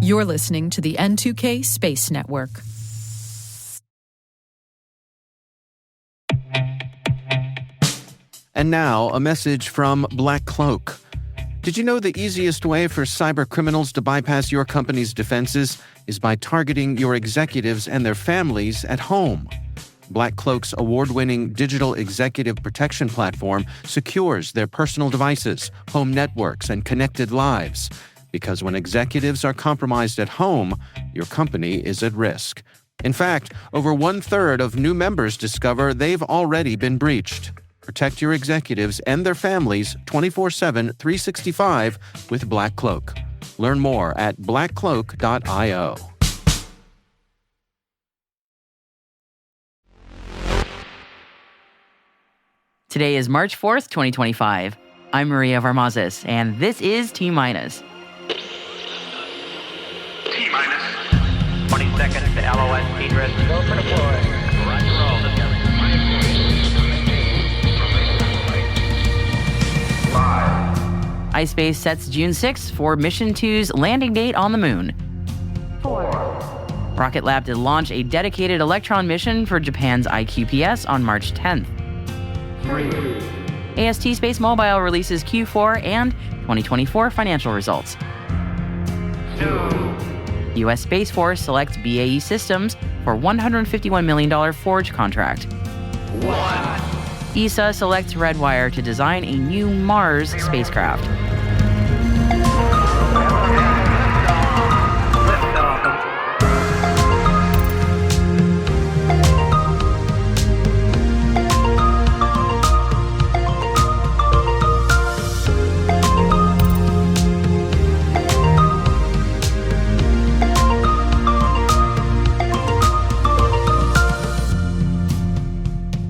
You're listening to the N2K Space Network. And now, a message from Black Cloak. Did you know the easiest way for cyber criminals to bypass your company's defenses is by targeting your executives and their families at home? Black Cloak's award-winning digital executive protection platform secures their personal devices, home networks, and connected lives. Because when executives are compromised at home, your company is at risk. In fact, over 1/3 of new members discover they've already been breached. Protect your executives and their families 24/7, 365 with Black Cloak. Learn more at blackcloak.io. Today is March 4th, 2025. I'm Maria Varmazes, and this is T-Minus. T-minus 20 seconds to LOS T-Dress. Go for deploy. Roger, roll. iSpace sets June 6th for Mission 2's landing date on the Moon. 4. Rocket Lab to launch a dedicated Electron mission for Japan's IQPS on March 10th. 3. AST SpaceMobile releases Q4 and 2024 financial results. 2. U.S. Space Force selects BAE Systems for $151 million Forge contract. 1. ESA selects Redwire to design a new Mars spacecraft.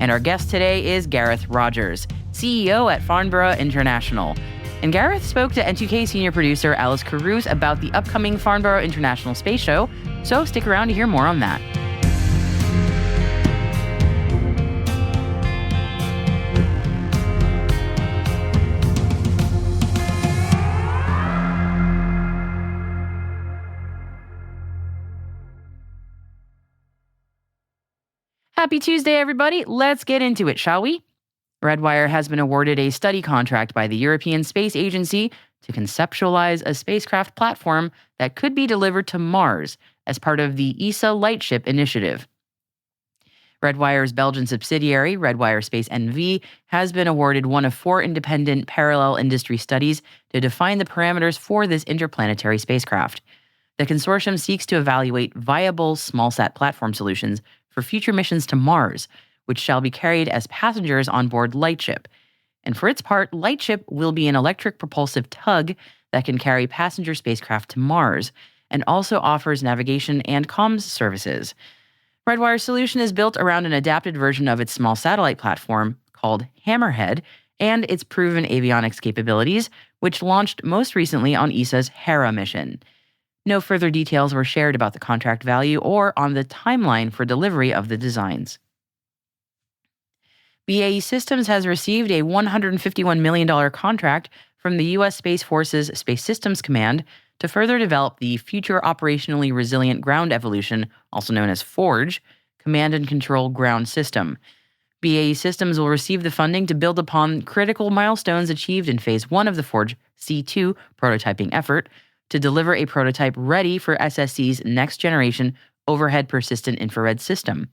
And our guest today is Gareth Rogers, CEO at Farnborough International. And Gareth spoke to N2K senior producer Alice Caruth about the upcoming Farnborough International Space Show, so stick around to hear more on that. Happy Tuesday, everybody. Let's get into it, shall we? Redwire has been awarded a study contract by the European Space Agency to conceptualize a spacecraft platform that could be delivered to Mars as part of the ESA LightShip initiative. Redwire's Belgian subsidiary, Redwire Space NV, has been awarded one of 4 independent parallel industry studies to define the parameters for this interplanetary spacecraft. The consortium seeks to evaluate viable smallsat platform solutions for future missions to Mars, which shall be carried as passengers on board LightShip. And for its part, LightShip will be an electric propulsive tug that can carry passenger spacecraft to Mars, and also offers navigation and comms services. Redwire's solution is built around an adapted version of its small satellite platform called Hammerhead and its proven avionics capabilities, which launched most recently on ESA's Hera mission. No further details were shared about the contract value or on the timeline for delivery of the designs. BAE Systems has received a $151 million contract from the U.S. Space Force's Space Systems Command to further develop the Future Operationally Resilient Ground Evolution, also known as FORGE, Command and Control Ground System. BAE Systems will receive the funding to build upon critical milestones achieved in Phase 1 of the FORGE C2 prototyping effort, to deliver a prototype ready for SSC's next-generation overhead persistent infrared system.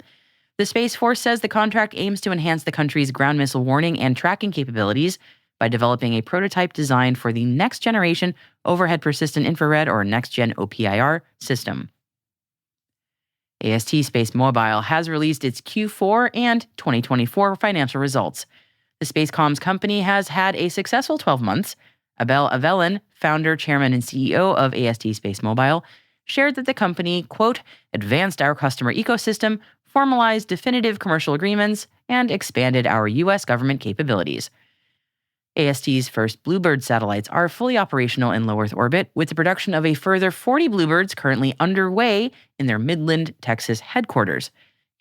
The Space Force says the contract aims to enhance the country's ground missile warning and tracking capabilities by developing a prototype designed for the next-generation overhead persistent infrared, or next-gen OPIR, system. AST SpaceMobile has released its Q4 and 2024 financial results. The space comms company has had a successful 12 months. Abel Avelin, founder, chairman, and CEO of AST SpaceMobile, shared that the company, quote, advanced our customer ecosystem, formalized definitive commercial agreements, and expanded our U.S. government capabilities. AST's first Bluebird satellites are fully operational in low Earth orbit, with the production of a further 40 Bluebirds currently underway in their Midland, Texas headquarters.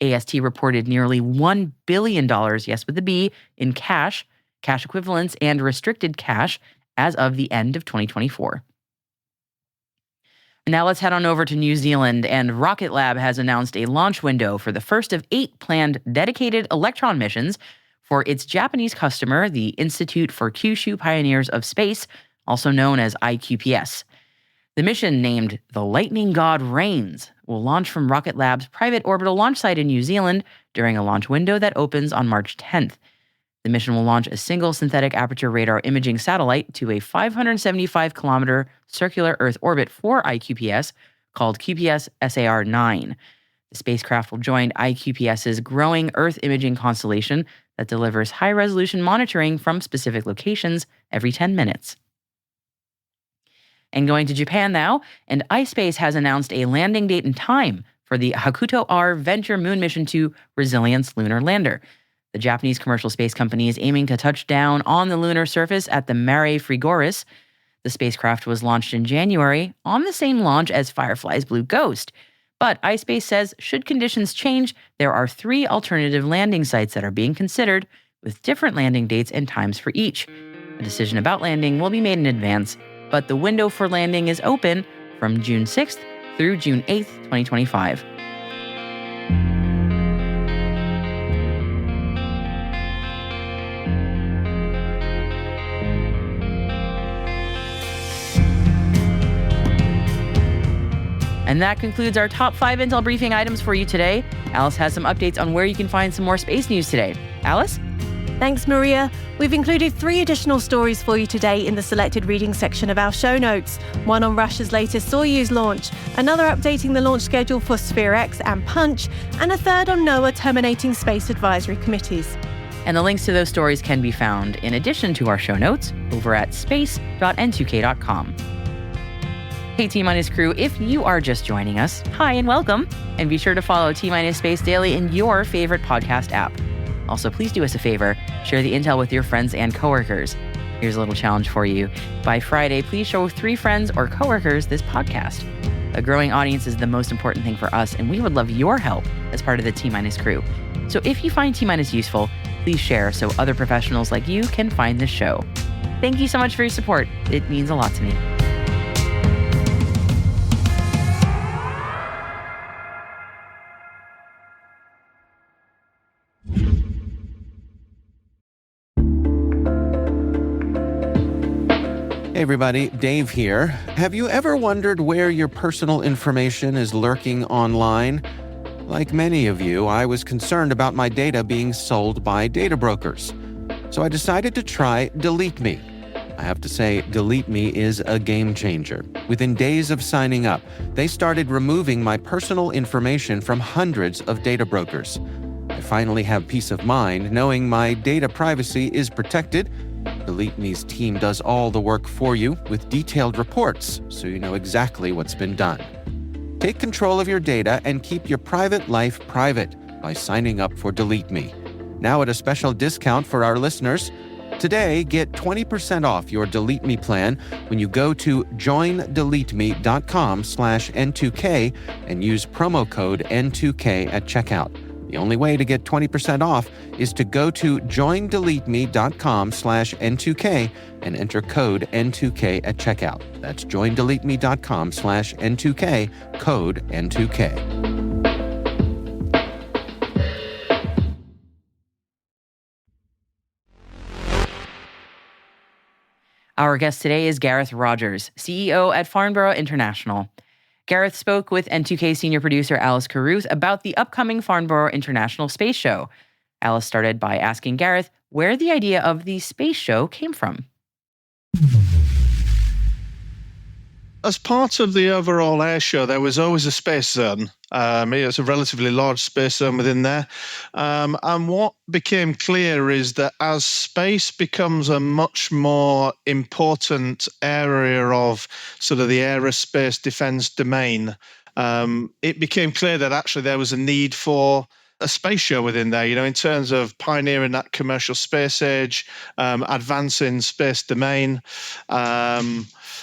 AST reported nearly $1 billion, yes with a B, in cash equivalents, and restricted cash as of the end of 2024. Now let's head on over to New Zealand, and Rocket Lab has announced a launch window for the first of 8 planned dedicated Electron missions for its Japanese customer, the Institute for Kyushu Pioneers of Space, also known as IQPS. The mission, named The Lightning God Reigns, will launch from Rocket Lab's private orbital launch site in New Zealand during a launch window that opens on March 10th. The mission will launch a single synthetic aperture radar imaging satellite to a 575-kilometer circular Earth orbit for IQPS called QPS SAR-9. The spacecraft will join IQPS's growing Earth imaging constellation that delivers high-resolution monitoring from specific locations every 10 minutes. And going to Japan now, and iSpace has announced a landing date and time for the Hakuto R Venture Moon Mission 2 Resilience lunar lander. The Japanese commercial space company is aiming to touch down on the lunar surface at the Mare Frigoris. The spacecraft was launched in January on the same launch as Firefly's Blue Ghost. But iSpace says should conditions change, there are 3 alternative landing sites that are being considered, with different landing dates and times for each. A decision about landing will be made in advance, but the window for landing is open from June 6th through June 8th, 2025. And that concludes our top 5 Intel briefing items for you today. Alice has some updates on where you can find some more space news today. Alice? Thanks, Maria. We've included 3 additional stories for you today in the selected reading section of our show notes. One on Russia's latest Soyuz launch, another updating the launch schedule for Sphere X and Punch, and a third on NOAA terminating space advisory committees. And the links to those stories can be found, in addition to our show notes, over at space.n2k.com. Hey T-Minus crew, if you are just joining us, hi and welcome, and be sure to follow T-Minus Space Daily in your favorite podcast app. Also, please do us a favor, share the intel with your friends and coworkers. Here's a little challenge for you. By Friday, please show 3 friends or coworkers this podcast. A growing audience is the most important thing for us, and we would love your help as part of the T-Minus crew. So if you find T-Minus useful, please share so other professionals like you can find this show. Thank you so much for your support. It means a lot to me. Hey everybody, Dave here. Have you ever wondered where your personal information is lurking online? Like many of you, I was concerned about my data being sold by data brokers. So I decided to try Delete Me. I have to say, Delete Me is a game changer. Within days of signing up, they started removing my personal information from hundreds of data brokers. I finally have peace of mind knowing my data privacy is protected. Delete Me's team does all the work for you with detailed reports, so you know exactly what's been done. Take control of your data and keep your private life private by signing up for Delete Me. Now at a special discount for our listeners. Today, get 20% off your Delete Me plan when you go to joindeleteme.com/N2K and use promo code N2K at checkout. The only way to get 20% off is to go to joindeleteme.com/N2K and enter code N2K at checkout. That's joindeleteme.com/N2K, code N2K. Our guest today is Gareth Rogers, CEO at Farnborough International. Gareth spoke with N2K senior producer Alice Carruth about the upcoming Farnborough International Space Show. Alice started by asking Gareth where the idea of the space show came from. As part of the overall air show, there was always a space zone. It's a relatively large space zone within there. And what became clear is that as space becomes a much more important area of sort of the aerospace defense domain, it became clear that actually there was a need for a space show within there, in terms of pioneering that commercial space age, advancing space domain,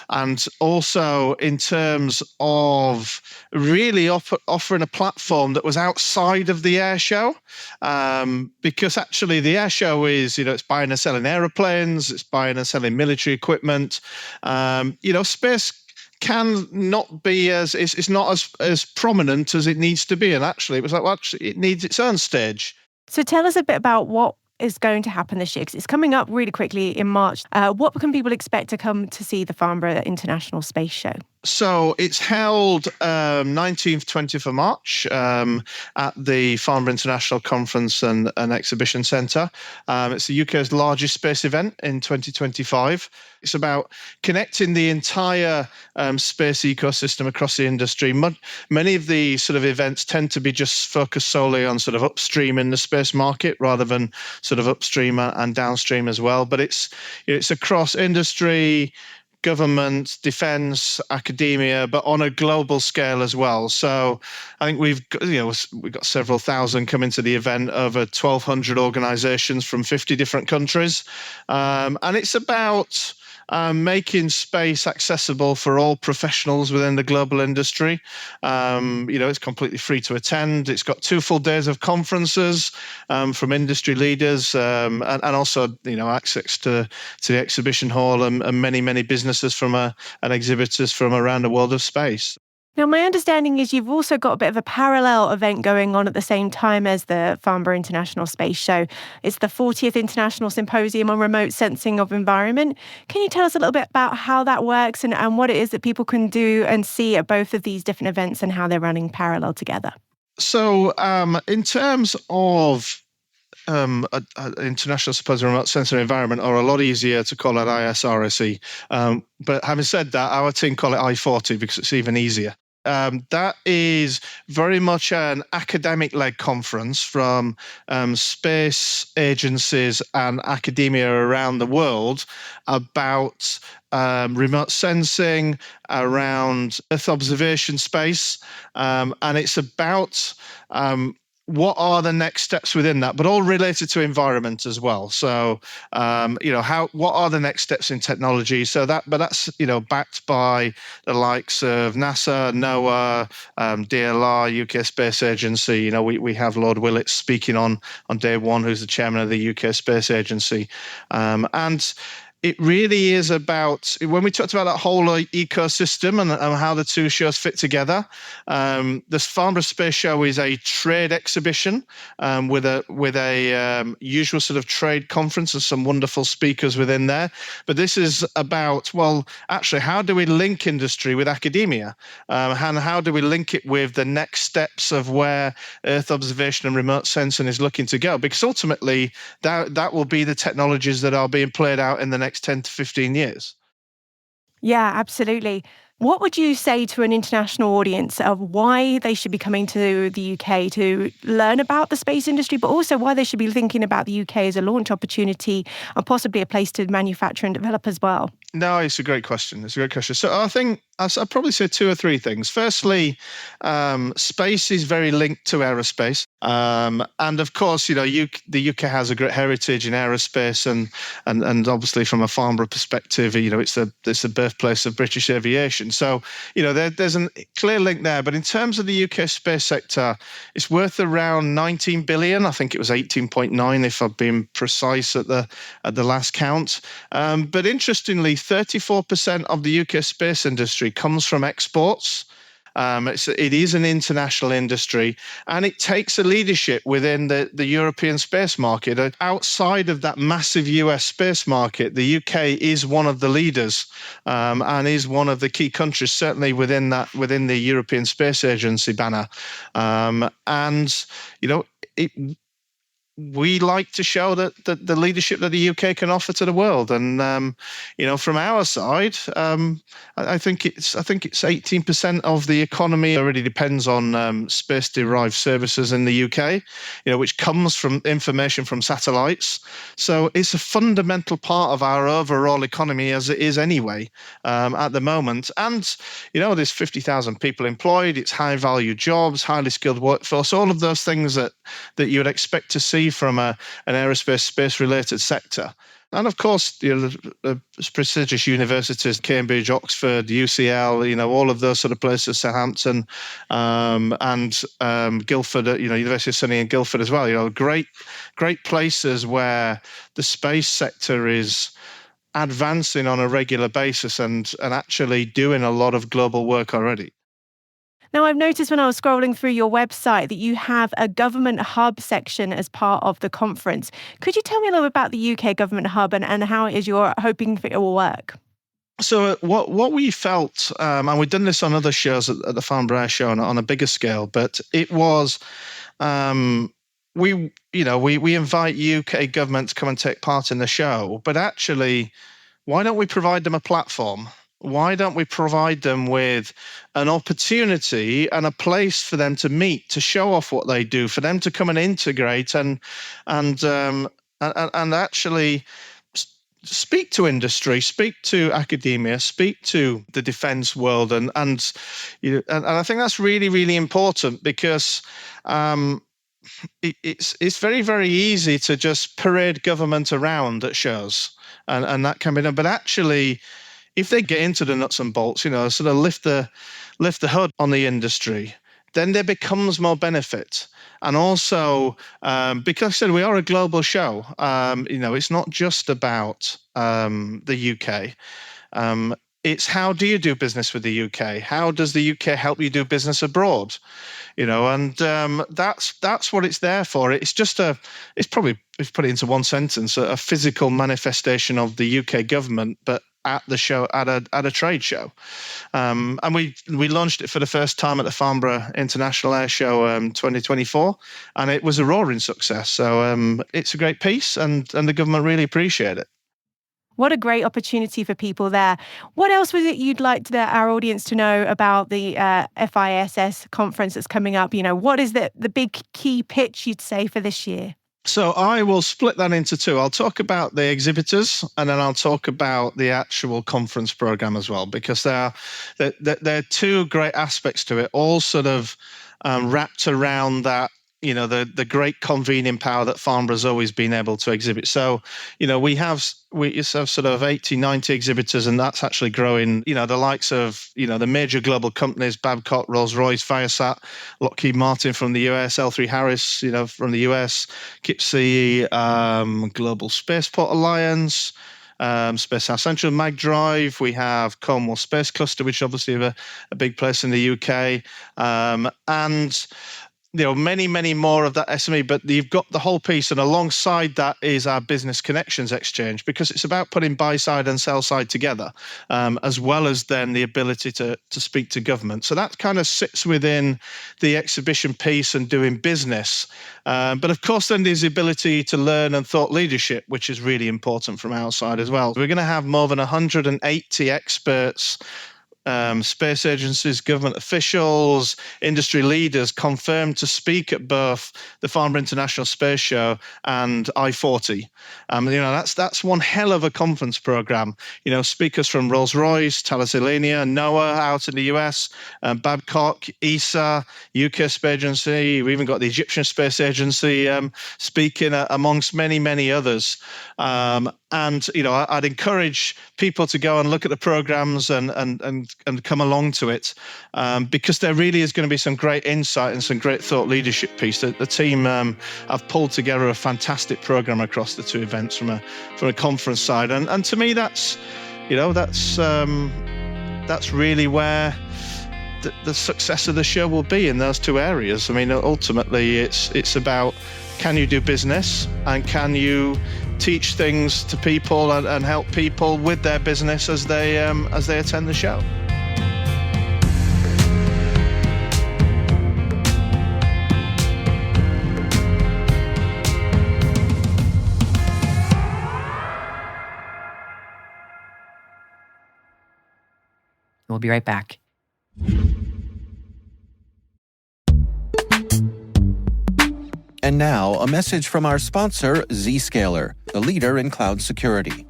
and also in terms of really offering a platform that was outside of the air show, because actually the air show is, it's buying and selling aeroplanes, it's buying and selling military equipment. Space can not be it's not as prominent as it needs to be. And actually, it was like, well, actually, it needs its own stage. So tell us a bit about what is going to happen this year, because it's coming up really quickly in March. What can people expect to come to see the Farnborough International Space Show? So it's held 19th, 20th of March at the Farnborough International Conference and Exhibition Centre. It's the UK's largest space event in 2025. It's about connecting the entire space ecosystem across the industry. Many of the sort of events tend to be just focused solely on sort of upstream in the space market rather than sort of upstream and downstream as well. But it's across industry, government, defence, academia, but on a global scale as well. So I think we've got several thousand coming to the event, over 1,200 organisations from 50 different countries, and it's about making space accessible for all professionals within the global industry. It's completely free to attend. It's got 2 full days of conferences from industry leaders, and also access to the exhibition hall and many businesses and exhibitors from around the world of space. Now, my understanding is you've also got a bit of a parallel event going on at the same time as the Farnborough International Space Show. It's the 40th International Symposium on Remote Sensing of Environment. Can you tell us a little bit about how that works and what it is that people can do and see at both of these different events and how they're running parallel together? So in terms of International Symposium on Remote Sensing Environment, are a lot easier to call it ISRSE. But having said that, our team call it I40 because it's even easier. That is very much an academic-led conference from space agencies and academia around the world about remote sensing, around Earth observation space, and it's about what are the next steps within that, but all related to environment as well. So, what are the next steps in technology? So that's backed by the likes of NASA, NOAA, DLR, UK Space Agency. We have Lord Willits speaking on day one, who's the chairman of the UK Space Agency, and it really is about, when we talked about that whole ecosystem and how the two shows fit together, this Farnborough Space Show is a trade exhibition with a usual sort of trade conference and some wonderful speakers within there. But this is about, well, actually, how do we link industry with academia? And how do we link it with the next steps of where Earth observation and remote sensing is looking to go? Because ultimately, that will be the technologies that are being played out in the next 10 to 15 years. Yeah, absolutely. What would you say to an international audience of why they should be coming to the UK to learn about the space industry, but also why they should be thinking about the UK as a launch opportunity and possibly a place to manufacture and develop as well? No, it's a great question. So I think I'd probably say 2 or 3 things. Firstly, space is very linked to aerospace. And of course, the UK has a great heritage in aerospace and obviously from a Farnborough perspective, it's the birthplace of British aviation. So, there's a clear link there. But in terms of the UK space sector, it's worth around 19 billion. I think it was 18.9 if I've been precise at the last count. But interestingly, 34% of the UK space industry comes from exports. It is an international industry, and it takes a leadership within the European space market. Outside of that massive US space market, the UK is one of the leaders and is one of the key countries, certainly within the European Space Agency banner. We like to show that the leadership that the UK can offer to the world, and from our side, I think it's 18% of the economy already depends on space-derived services in the UK, which comes from information from satellites. So it's a fundamental part of our overall economy, as it is anyway at the moment. And there's 50,000 people employed. It's high-value jobs, highly skilled workforce, all of those things that you would expect to see from an aerospace space-related sector. And of course, the prestigious universities, Cambridge, Oxford, UCL, all of those sort of places, Southampton, and Guildford, University of Surrey and Guildford as well. Great places where the space sector is advancing on a regular basis and actually doing a lot of global work already. Now, I've noticed when I was scrolling through your website that you have a government hub section as part of the conference. Could you tell me a little bit about the UK government hub and how it is you're hoping it will work? So what we felt, and we've done this on other shows at the Farnborough Show on a bigger scale, but it was, we invite UK government to come and take part in the show, but actually, why don't we provide them a platform? Why don't we provide them with an opportunity and a place for them to meet, to show off what they do, for them to come and integrate and actually speak to industry, speak to academia, speak to the defence world, and I think that's really, really important because it's very, very easy to just parade government around at shows, and that can be done. But actually, if they get into the nuts and bolts, sort of lift the hood on the industry, then there becomes more benefit. And also, because I said we are a global show, it's not just about the UK. It's how do you do business with the UK? How does the UK help you do business abroad? And that's what it's there for. It's just it's put it into one sentence, a physical manifestation of the UK government, but at the show, at a trade show. And we launched it for the first time at the Farnborough International Air Show 2024, and it was a roaring success. So it's a great piece, and the government really appreciate it. What a great opportunity for people there. What else was it you'd like our audience to know about the FISS conference that's coming up? What is the big key pitch you'd say for this year? So I will split that into two. I'll talk about the exhibitors, and then I'll talk about the actual conference program as well, because there are two great aspects to it, all sort of wrapped around that, the great convening power that Farnborough's always been able to exhibit. So, we have sort of 80, 90 exhibitors, and that's actually growing. The likes of, the major global companies, Babcock, Rolls-Royce, Viasat, Lockheed Martin from the US, L3 Harris, from the US, KIPC, Global Spaceport Alliance, Space South Central, Mag Drive. We have Cornwall Space Cluster, which obviously have a big place in the UK, and many, many more of that SME, but you've got the whole piece, and alongside that is our Business Connections Exchange, because it's about putting buy side and sell side together, as well as then the ability to speak to government. So that kind of sits within the exhibition piece and doing business. But of course, then there's the ability to learn and thought leadership, which is really important from our side as well. We're going to have more than 180 experts, space agencies, government officials, industry leaders confirmed to speak at both the Farnborough International Space Show and I-40. That's one hell of a conference program. Speakers from Rolls-Royce, Thales Alenia, NOAA out in the US, Babcock, ESA, UK Space Agency. We even got the Egyptian Space Agency speaking amongst many, many others. And I'd encourage people to go and look at the programs and come along to it, because there really is going to be some great insight and some great thought leadership piece. The team have pulled together a fantastic program across the two events from a conference side, and to me that's really where the success of the show will be, in those two areas. I mean, ultimately it's about, can you do business, and can you teach things to people and help people with their business as they attend the show. We'll be right back. And now, a message from our sponsor, Zscaler, the leader in cloud security.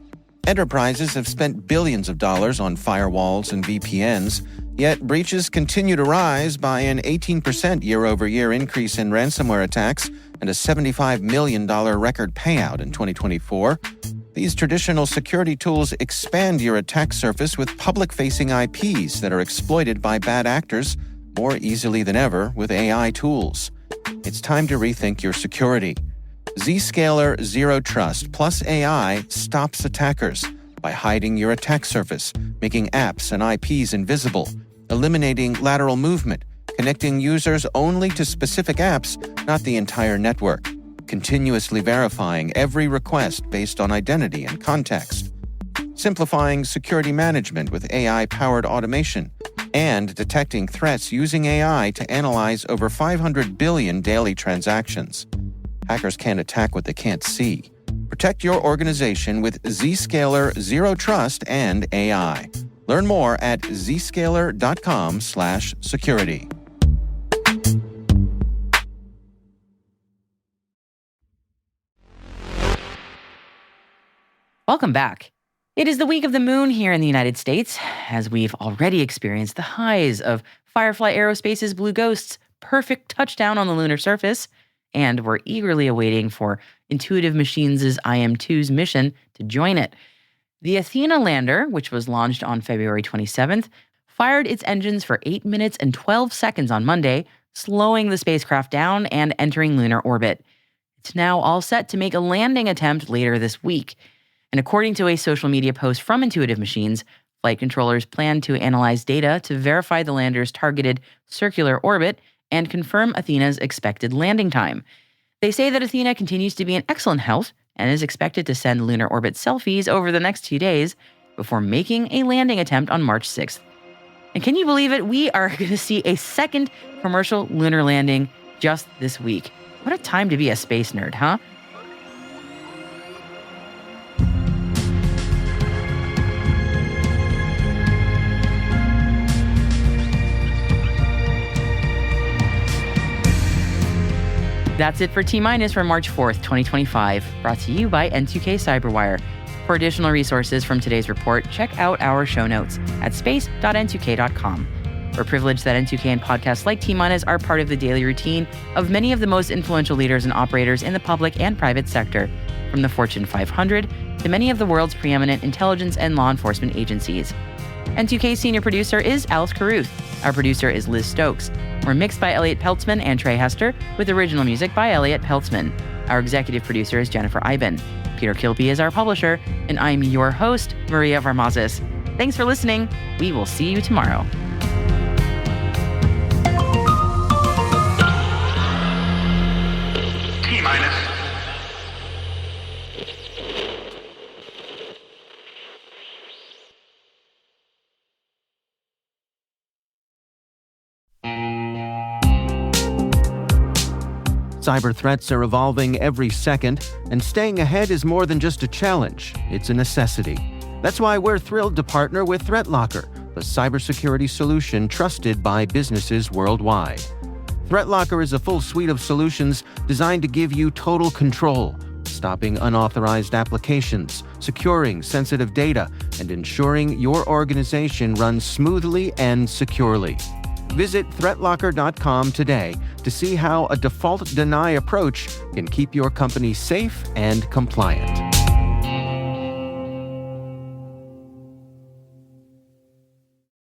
Enterprises have spent billions of dollars on firewalls and VPNs, yet breaches continue to rise by an 18% year-over-year increase in ransomware attacks and a $75 million record payout in 2024. These traditional security tools expand your attack surface with public-facing IPs that are exploited by bad actors more easily than ever with AI tools. It's time to rethink your security. Zscaler Zero Trust plus AI stops attackers by hiding your attack surface, making apps and IPs invisible, eliminating lateral movement, connecting users only to specific apps, not the entire network, continuously verifying every request based on identity and context, simplifying security management with AI-powered automation, and detecting threats using AI to analyze over 500 billion daily transactions. Hackers can't attack what they can't see. Protect your organization with Zscaler Zero Trust and AI. Learn more at zscaler.com/security. Welcome back. It is the week of the moon here in the United States, as we've already experienced the highs of Firefly Aerospace's Blue Ghost's perfect touchdown on the lunar surface, and we're eagerly awaiting for Intuitive Machines' IM-2's mission to join it. The Athena lander, which was launched on February 27th, fired its engines for 8 minutes and 12 seconds on Monday, slowing the spacecraft down and entering lunar orbit. It's now all set to make a landing attempt later this week. And according to a social media post from Intuitive Machines, flight controllers plan to analyze data to verify the lander's targeted circular orbit and confirm Athena's expected landing time. They say that Athena continues to be in excellent health and is expected to send lunar orbit selfies over the next 2 days before making a landing attempt on March 6th. And can you believe it? We are going to see a second commercial lunar landing just this week. What a time to be a space nerd, huh? That's it for T-Minus for March 4th, 2025, brought to you by N2K Cyberwire. For additional resources from today's report, check out our show notes at space.n2k.com. We're privileged that N2K and podcasts like T-Minus are part of the daily routine of many of the most influential leaders and operators in the public and private sector, from the Fortune 500 to many of the world's preeminent intelligence and law enforcement agencies. N2K's senior producer is Alice Carruth. Our producer is Liz Stokes. We're mixed by Elliot Peltzman and Trey Hester, with original music by Elliot Peltzman. Our executive producer is Jennifer Iben. Peter Kilby is our publisher, and I'm your host, Maria Varmazes. Thanks for listening. We will see you tomorrow. T-Minus. Cyber threats are evolving every second, and staying ahead is more than just a challenge, it's a necessity. That's why we're thrilled to partner with ThreatLocker, the cybersecurity solution trusted by businesses worldwide. ThreatLocker is a full suite of solutions designed to give you total control, stopping unauthorized applications, securing sensitive data, and ensuring your organization runs smoothly and securely. Visit threatlocker.com today to see how a default deny approach can keep your company safe and compliant.